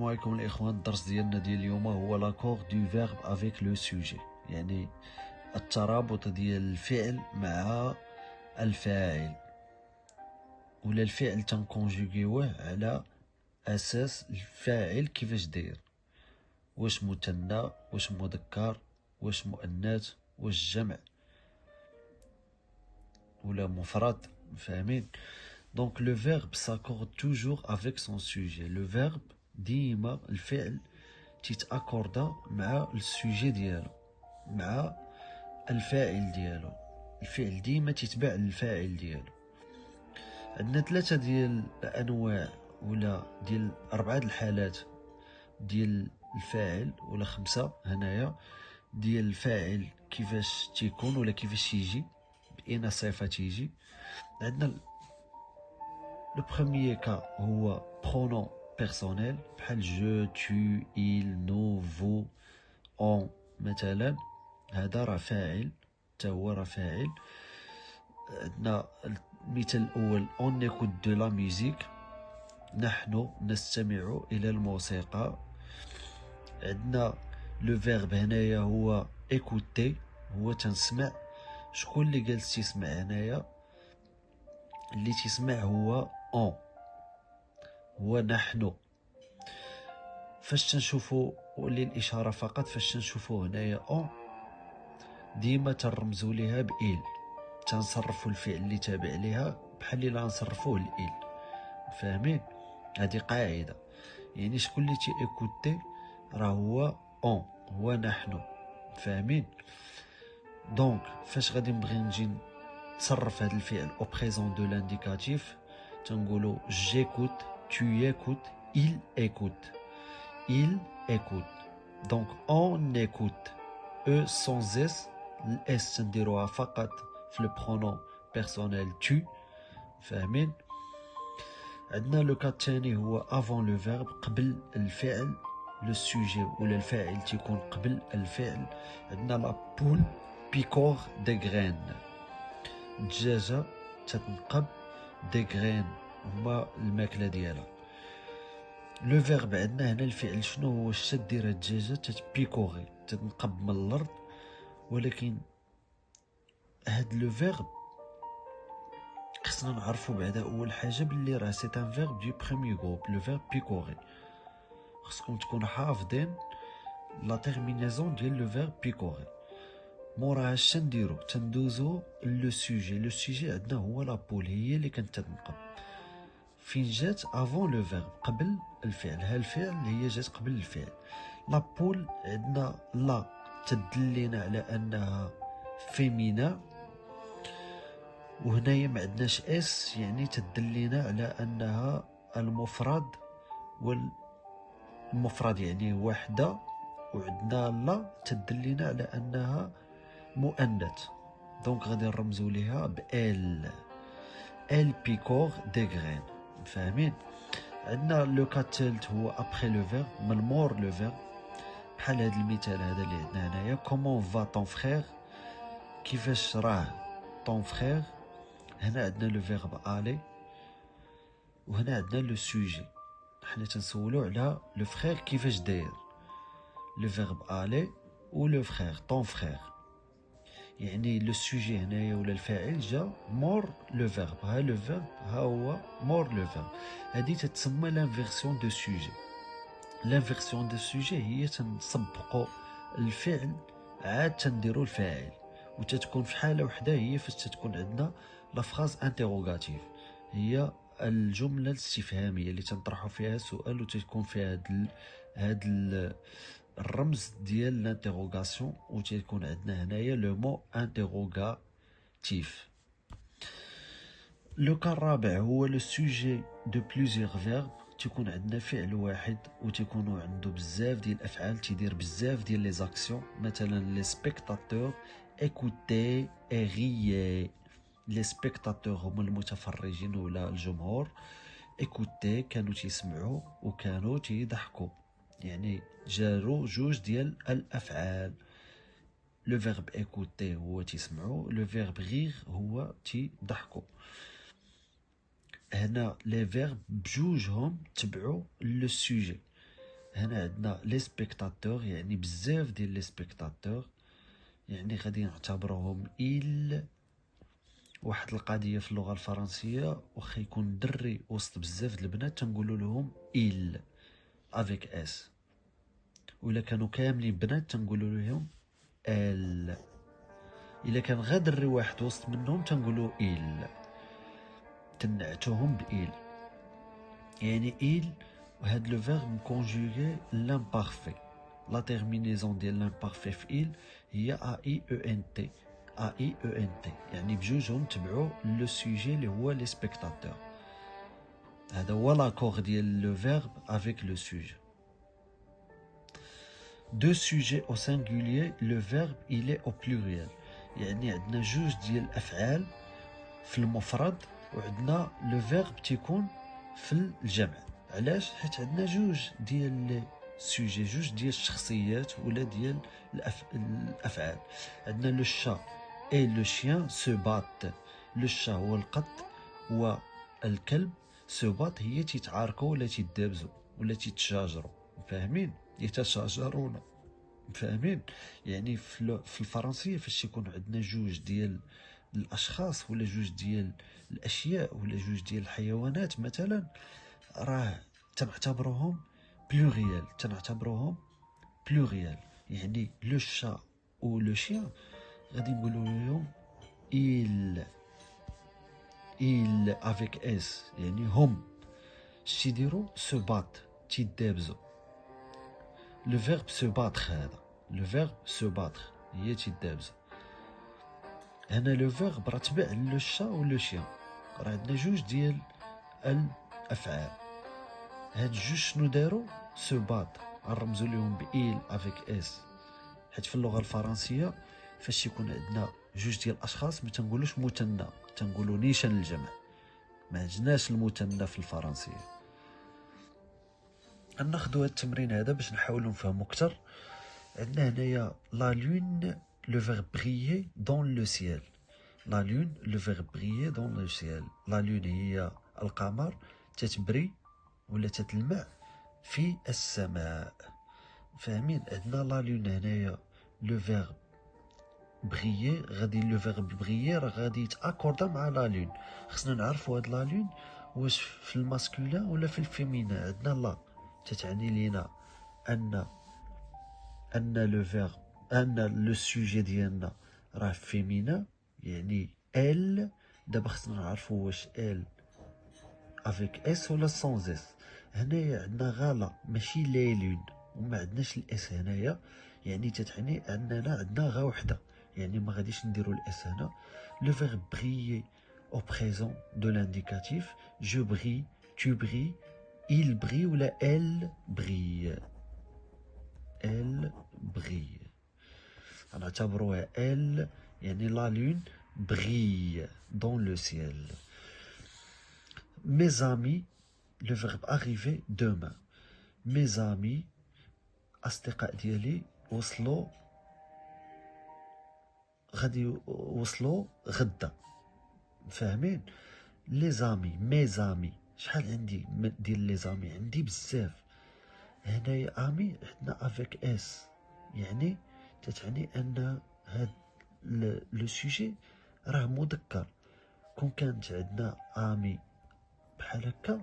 عليكم الإخوان. الدرس ديالنا ديال اليوم هو لاكور دو فيرب افيك لو سوجي، يعني الترابط ديال الفعل مع الفاعل، ولا الفعل تنكونجوغيوه على أساس الفاعل كيفاش داير، واش مثنى، واش مذكر، واش مؤنث، واش جمع ولا مفرد. فاهمين؟ دونك لو فيرب s'accorde toujours avec son sujet. لو فيرب ديما الفعل تيتاكوردا مع السوجي ديالو، مع الفاعل ديالو. الفعل ديما تيتبع الفاعل ديالو. عندنا ثلاثة ديال الانواع ولا ديال 4 الحالات ديال الفاعل، ولا 5 هنايا ديال الفاعل كيفاش تيكون ولا كيفاش يجي، بأين صفة تيجي. عندنا لو بروميير كا هو برونون بيرسونيل بحال جو، tu, il, nous, vous, on مثلا. هذا راه فاعل، حتى هو راه فاعل. عندنا المثال الأول on écoute de la musique، نحن نستمع إلى الموسيقى. عندنا لو فيرب هنايا هو écouter، هو تنسمع. شكون اللي جالس تيسمع هنايا؟ اللي تيسمع هو on، هو نحن. فاش تنشوفو للإشارة فقط، فاش تنشوفو هنايا on ديما تنرمزو ليها بإل، تنصرفو الفعل اللي تابع ليها بحال اللي نصرفوه لإل. فاهمين؟ هذه قاعدة. يعني شكون اللي تي ايكوتي راه هو on، هو نحن. فاهمين؟ دونك فاش غادي نبغي نجي نصرف هذا الفعل او بريزون دو لانديكاتيف، تنقولو j'écoute, tu écoutes, il écoute, il écoute. donc on écoute e sans s، الاس تنديروها فقط في البرونون بيرسونيل tu. فاهمين؟ عندنا لو كا الثاني هو افون لو فيرب، قبل الفعل. لو سوجي ولا الفاعل تيكون قبل الفعل. عندنا لا بول بيكور دي غرين، الدجاجة تتنقب دي غرين، هما الماكلة ديالها. لو فيرب عندنا هنا الفعل شنو هو؟ اش تدير هاد الدجاجة؟ تتبيكوغي، تتنقب من الارض. ولكن هاد لو فيرب خصنا نعرفو بعدا اول حاجة بلي راه سي ان فيرب دو بروميير غروب. لو فيرب بيكوغي خصكم تكونوا حافظين لا تيرمينيزون ديال لو فيرب بيكوغي. موراها اش تنديرو؟ تندوزو لو سوجي. لو سوجي عندنا هو لا بول، هي اللي كانت تنقب. فين جات؟ افون لو فيرب، قبل الفعل. ها الفعل هي جات قبل الفعل. لا بول عندنا لا تدلينا على انها فيمينا، وهنايا ما عندناش اس، يعني تدلينا على انها المفرد، والمفرد يعني وحده. وعندنا لا تدلينا على انها مؤنث، دونك غادي نرمزو ليها بال، ال بيكور دي غرين. فاهمين؟ عندنا لو كا الثالث هو ابخي لو فيرب، من مور لو فيرب. بحال هذا المثال هذا اللي عندنا هنايا، كومون فا طون فخير، كيفاش راه طون فخير. هنا عندنا لو فيرب الي، وهنا عندنا لو سوجي. حنا تنسولو على لو فخير كيفاش داير. لو فيرب الي و لو فخير طون فخير، يعني لو سوجي هنايا ولا الفاعل جا مور لو فيرب. ها لو فيرب ها هو مور لو فيرب. هذه تتسمى لانفيرسيون دو سوجي. لانفيرسيون دو سوجي هي تنسبقو الفعل عاد تنديرو الفاعل، وتتكون في حاله وحده، هي فاش تتكون عندنا لا فراز انتيروغاتيف، هي الجمله الاستفهاميه اللي تنطرحو فيها سؤال وتكون فيها هاد الرمز ديال لانتيروغاسيون، وتيكون عندنا هنايا لو مو انتيروغاتيف. لو كا الرابع هو لو سوجي دو بليزيور فيرب، تيكون عندنا فعل واحد وتيكونوا عنده بزاف ديال الافعال، تيدير بزاف ديال لي زاكسيون. مثلا لي سبيكتاتور ايكوتي اي ريي. لي سبيكتاتور هما المتفرجين ولا الجمهور، ايكوتي كانوا تيسمعوا وكانوا تيضحكوا، يعني جاروا جوج ديال الافعال. لو فيرب ايكوتي هو تيسمعوا، لو فيرب غير هو تيضحكوا. هنا لي فيرب بجوجهم تبعوا لو سوجي. هنا عندنا لي سبيكتاتور، يعني بزاف ديال لي سبيكتاتور، يعني غادي نعتبروهم إل. واحد القضية في اللغة الفرنسية واخا يكون دري وسط بزاف د البنات تنقولوا لهم إل افيك اس، ولا كانوا كاملين بنات تنقولوا لهم ال. الا كان غير دري واحد وسط منهم تنقولوا إل، تنعتوهم بإل. يعني إل وهاد لو فيرب كونجوغي لامبارفي. لا تيرمينيزون ديال لامبارفي في إل هي ا اي او ان تي، ا اي او ان تي، يعني بجوجهم تبعوا لو سوجي اللي هو لي سبيكتاتور. هذا هو لاكور ديال لو فيرب افيك لو سوجي. دو سوجي او سينغولير لو فيرب il est au pluriel، يعني عندنا جوج ديال الافعال في المفرد وعندنا لو فيرب تيكون في الجمع. علاش؟ حيت عندنا جوج ديال سوجي، جوج ديال الشخصيات ولا ديال الافعال. عندنا لو شا اي لو شيان سو بات. لو شا هو القط والكلب، سو بات هي تيتعاركوا ولا تيدابزوا ولا تيتشاجروا، فاهمين؟ يتشاجرون، فاهمين؟ يعني في الفرنسيه فاش يكون عندنا جوج ديال الاشخاص ولا جوج ديال الاشياء ولا جوج ديال الحيوانات مثلا، راه تنعتبروهم بلوريال. يعني لو شا و لو شيان غادي نقولوا لهم il avec اس، يعني هم تيديروا سو بات، تيدابزوا. لو فيرب سو باتر، هذا لو فيرب سو باتر هي تيدابزوا. هنا لو فيرب راه تبع لو شا و لو شيان، راه عندنا جوج ديال الافعال. هاد جوج شنو داروا؟ سو بات، نرمزوا لهم بإيل افيك اس، حيت في اللغه الفرنسيه فاش يكون عندنا جوج ديال الاشخاص ما تنقولوش مثنى، تنقولوا نيشان الجمع، ما عندناش المثنى في الفرنسيه. ناخذوا هاد التمرين هذا باش نحاولوا نفهموا اكثر. عندنا هنايا لا لون، لو فيرب بريي دون لو سيل. لا لون لو فيرب بريي دون لو سيل. لا لون هي القمر، تتبري ولا تتلمع في السماء، فاهمين؟ عندنا لا لون هنايا لو فيرب بغيي، غادي لو فيرب بغيي راه غادي يتاكوردا مع لا لون. خصنا نعرفوا هاد لا لون واش في الماسكولين ولا في الفيمينا. عندنا لا تتعني لينا ان لو فيرب، ان لو سوجي ديالنا راه فيمينا، يعني ال. دابا خصنا نعرفوا واش ال افيك اس ولا سون اس. هنايا عندنا غالا ماشي لي لون، وما عندناش الاس هنايا، يعني تتعني اننا عندنا غا وحده، يعني ما غاديش نديروا الاس هنا. لو فيرب بريي au présent de l'indicatif، je brille، tu brilles، il brille ولا elle brille. elle brille غنعتبروها elle، يعني لا لون brille dans le ciel. mes amis، le verbe arriver demain. mes amis اصدقاء ديالي وصلوا، غادي وصلوا غدا، فاهمين؟ لي زامي، مي زامي، شحال عندي ديال لي زامي؟ عندي بزاف. هنايا امي عندنا افيك اس، يعني تتعني ان هاد لو سوجي راه مذكر. كون كانت عندنا امي بحال هكا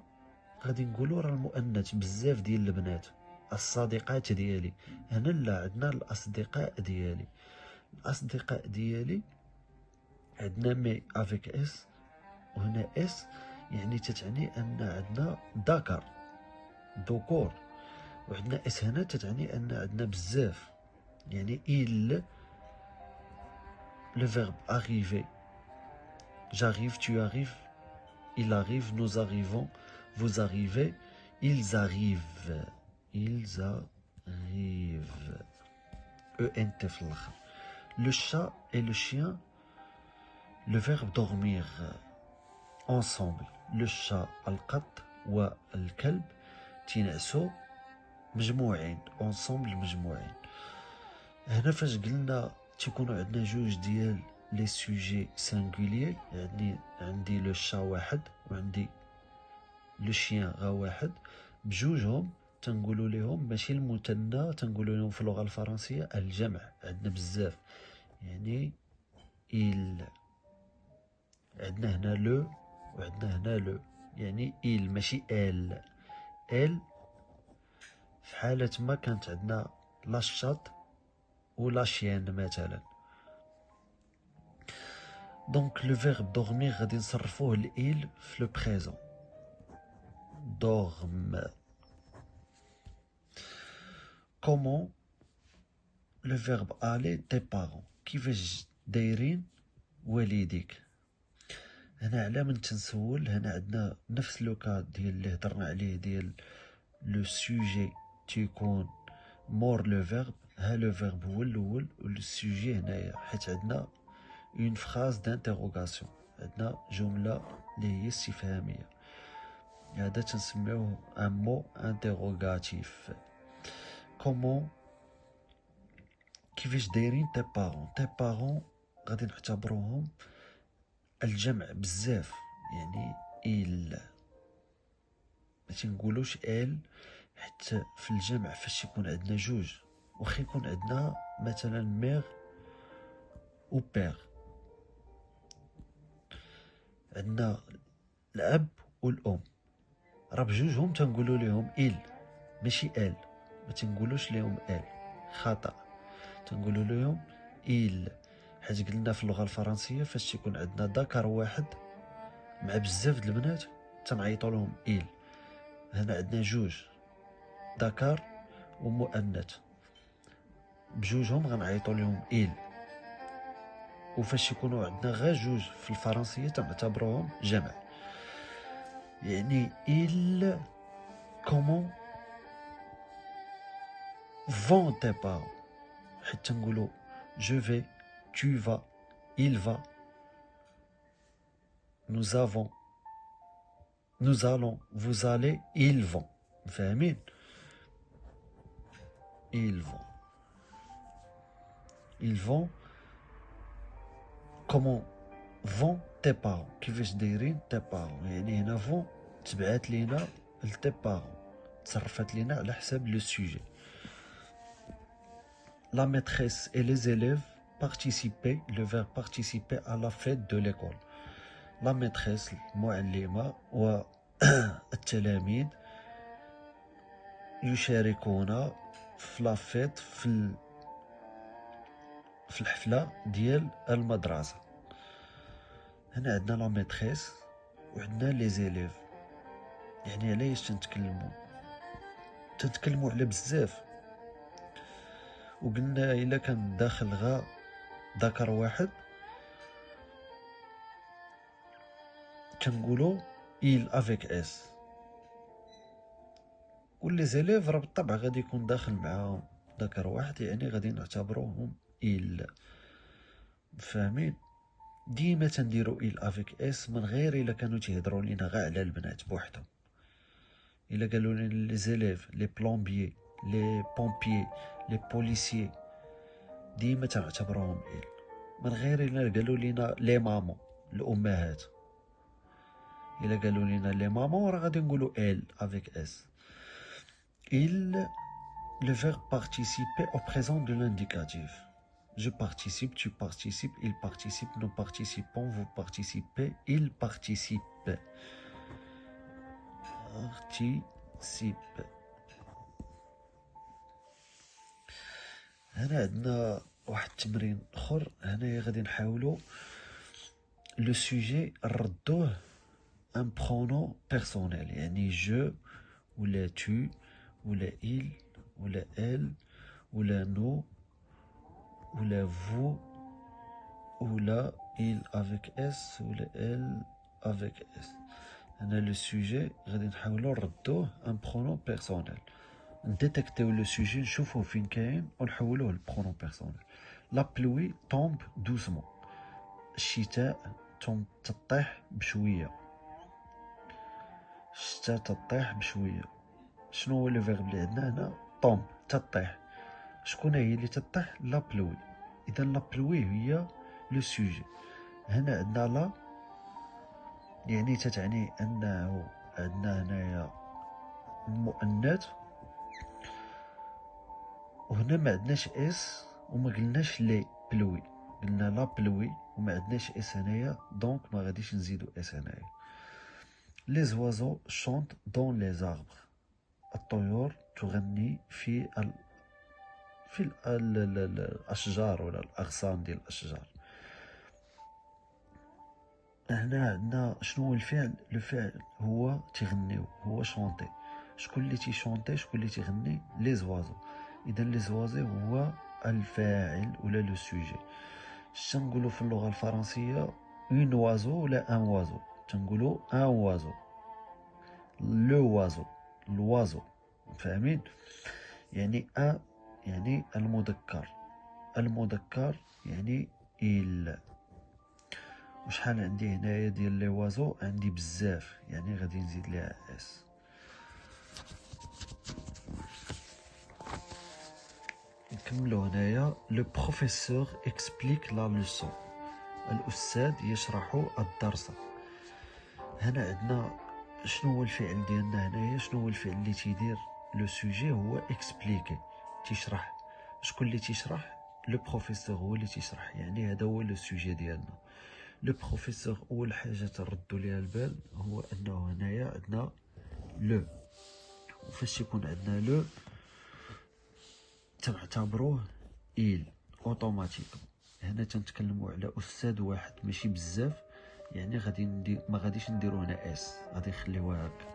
غادي نقولوا راه المؤنث، بزاف ديال البنات، الصديقات ديالي. هنا لا، عندنا الاصدقاء ديالي. الاصدقاء ديالي عندنا مي افيك اس، وهنا اس يعني تتعني ان عندنا ذكر، ذكور. وعندنا اس هنا تتعني ان عندنا بزاف، يعني il، le verbe arriver، j'arrive، tu arrives، il arrive، nous arrivons، vous arrivez، ils arrivent، ils arrivent، ENT في الاخر. le chat et le chien، le verbe dormir ensemble. le chat القط والكلب تينعسوا مجموعين، ensemble مجموعين. هنا فاش قلنا تيكونوا عندنا جوج ديال لي سوجي سانغوليي، يعني عندي لو شا واحد وعندي لو شيان غا واحد، بجوجهم تنقولوا لهم ماشي المثنى، تنقولوا لهم في اللغة الفرنسية الجمع. عندنا بزاف يعني il، عندنا هنا لو وعندنا هنا لو، يعني il ماشي ال. ال في حالة ما كانت عندنا لاشات ولا شيان مثلا. دونك لو فيرب دورمير غادي نصرفوه لإل في لو بريزون. دورم. كومون لو فيرب الي تي بارون، كيفاش دايرين والديك. هنا على من تنسول، هنا عندنا نفس لو كا ديال اللي هضرنا عليه ديال لو سوجي تيكون مور لو فيرب. ها لو فيرب هو الاول ولو سوجي هنايا، حيت عندنا اون فراز دانتيغوغاسيون، عندنا جمله اللي هي استفهاميه، هذا تنسميوه ان مو انتيغوغاتيف. كومون كيفاش دايرين تي بارون. تي بارون غادي نعتبروهم الجمع بزاف، يعني إل، ما تنقولوش ال، حتى في الجمع فاش يكون عندنا جوج، واخا يكون عندنا مثلا ميغ و بيغ، عندنا الاب والام، راه بجوجهم تنقولوا لهم إل ماشي ال، ما تنقولوش لهم ال، خطأ، تنقولوا لهم إل. حيت قلنا في اللغة الفرنسية فاش يكون عندنا ذكر واحد مع بزاف د البنات تنعيطوا لهم إل. هنا عندنا جوج ذكر ومؤنث، بجوجهم غنعيطوا لهم إل. وفاش يكونوا عندنا غير جوج في الفرنسية تنعتبروهم جمع، يعني إل كومون vont tes parents. حيت تنقولوا je vais، tu vas، il va، nous avons، nous allons، vous allez، ils vont. فاهمين؟ ils vont. ils vont. comment vont tes parents، كيفاش دايرين tes parents، يعني هنا vont تبعات لينا ل tes parents، تصرفت لينا على حساب لو سوجي. La maîtresse et les élèves participaient، le verbe participer à la fête de l'école. La maîtresse المعلمة والتلاميذ يشاركون في لا فيت، في الحفلة ديال المدرسة. هنا عندنا لا ميتريس وعندنا لي زيليف. يعني علاش تنتكلموا على بزاف، وقلنا الا كان داخل غا ذكر واحد كنقولوا il avec s، واللي زيليف راه بالطبع غادي يكون داخل معاهم ذكر واحد، يعني غادي نعتبروهم il. فاهمين؟ ديما تنديرو il avec s من غير الا كانوا تيهضروا لينا غا على البنات بوحدهم. الا قالوا لنا لي زيليف، لي بلومبيي، لي بومبيي، لي بوليسيي، ديما تنعتبروهم il. من غير الا قالوا لينا لي مامون، الامهات، الا قالوا لينا لي مامون راه غادي نقولوا elle avec s. il، le verbe participer au présent de l'indicatif. Je participe, tu participes, il participe, nous participons, vous participez, il participe. participe. هنا عندنا واحد التمرين اخر، هنايا غادي نحاولوا لو سوجي نردوه ان برونون بيرسونيل، يعني جو ولا تو ولا il ولا elle ولا nous ولا vous ولا il avec s ولا elle avec s. هنا لو سوجي غادي نحاولوا نردوه ان برونون بيرسونيل، نديتيكتيو لو سوجي نشوفوه فين كاين ونحولوه لبرونون بيرسونيل. لا بلوي طومب دوسمون، الشتاء تطيح بشويه، الشتاء تطيح بشويه. شنو هو لو فيرب اللي عندنا هنا؟ طومب، تطيح. شكون هي اللي تطيح؟ لا بلوي. اذا لا بلوي هي لو سوجي. هنا عندنا لا، يعني تتعني انه عندنا هنايا المؤنث وهنا ما عندناش اس وما قلناش لي بلوي، قلنا لا بلوي وما عندناش اس هنايا، دونك ما غاديش نزيدو اس هنايا. لي زوازو شونت دون لي زاربر، الطيور تغني في الاشجار ولا الاغصان ديال الاشجار. هنا عندنا شنو هو الفعل؟ لو فعل هو تيغنيو، هو شونتي. شكون اللي تيشونتي؟ شكون اللي تيغني؟ لي زوازو. اذا لي زوازو هو الفاعل ولا لو سوجي. تنقولوا في اللغه الفرنسيه اون وازو ولا ان وازو؟ تنقولوا ان وازو، لو وازو، الوازو، فاهمين؟ يعني ان يعني المذكر، المذكر يعني إل. وشحال عندي هنايا ديال لي وازو؟ عندي بزاف، يعني غادي نزيد ليها اس. نكملو هنايا. لو بروفيسور اكسبليك لا لوسون، الاستاذ يشرح الدرس. هنا عندنا شنو هو الفعل ديالنا هنايا؟ شنو هو الفعل اللي تيدير لو سوجي؟ هو اكسبليكي، تيشرح. شكون اللي تيشرح؟ لو بروفيسور هو اللي تيشرح، يعني هذا هو لو سوجي ديالنا. لو بروفيسور اول حاجه تردوا ليها البال هو انه هنايا عندنا لو، وفاش يكون عندنا لو تنعتبروه إل اوتوماتيك. هنا تنتكلموا على استاذ واحد ماشي بزاف، يعني ما غاديش نديرو هنا اس، غادي نخليوها هكا.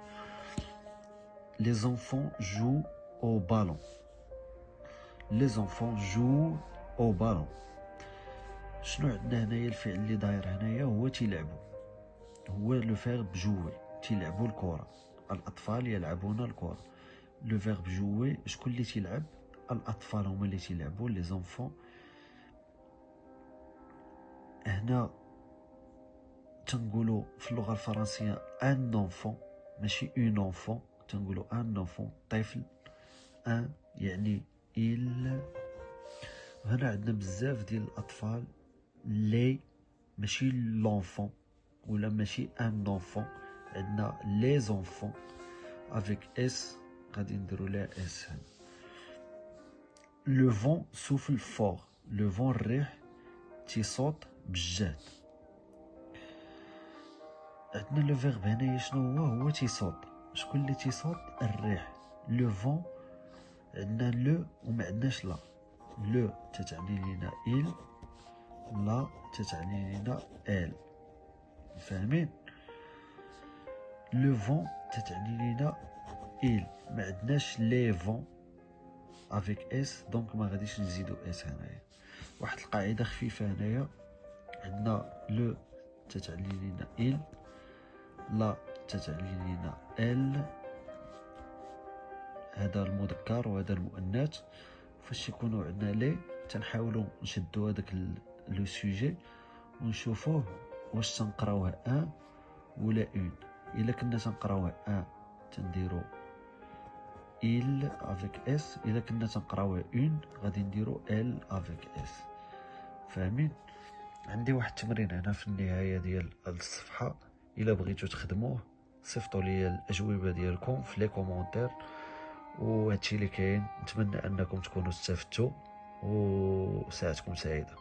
لي زونفون جو او بالون، لي زونفون جو او بالون. شنو عندنا هنايا؟ الفعل اللي داير هنايا هو تيلعبوا، هو لو فيرب جوي، تيلعبوا الكره، الاطفال يلعبون الكره. لو فيرب جوي، شكون اللي تيلعب؟ الاطفال هما اللي تيلعبوا، لي زونفون. هنا تنقولوا في اللغه الفرنسيه ان اونفون ماشي اون اونفون، تنقولوا ان اونفون طفل، ان يعني il. هنا عندنا بزاف ديال الاطفال، لي ماشي لونفون ولا ماشي ان اونفون، عندنا لي زونفون افيك اس، غادي نديرو لها اس هنا. لو فون سوفل فور، لو فون الريح تيصوت بجهد. عندنا لو فيرب هنايا شنو هو؟ هو تيصوت. شكون اللي تيصوت؟ الريح. لو فون عندنا لو وما عندناش لا. لو تتعني لينا إل، لا تتعني لينا إل، فاهمين؟ لو فون تتعني لينا إل، ما عندناش لي فون افيك اس، دونك ما غاديش نزيدو اس هنايا. واحد القاعدة خفيفة هنايا، عندنا لو تتعني لينا إل، لا تتعني لينا ال، هذا المذكر وهذا المؤنث. فاش يكونوا عندنا لي تنحاولوا نشدوا هذاك لو سوجي ونشوفوه واش تنقراوها ان ولا اون. الا كنا تنقراوها ان تنديرو il افيك اس، الا كنا تنقراوها اون غادي نديرو ال افيك اس، فاهمين؟ عندي واحد التمرين هنا في النهايه ديال الصفحه، الا بغيتو تخدموه صيفطوا لي الاجوبه ديالكم في لي كومونتير، وهادشي اللي كاين. نتمنى انكم تكونوا استفدتوا وساعتكم سعيده.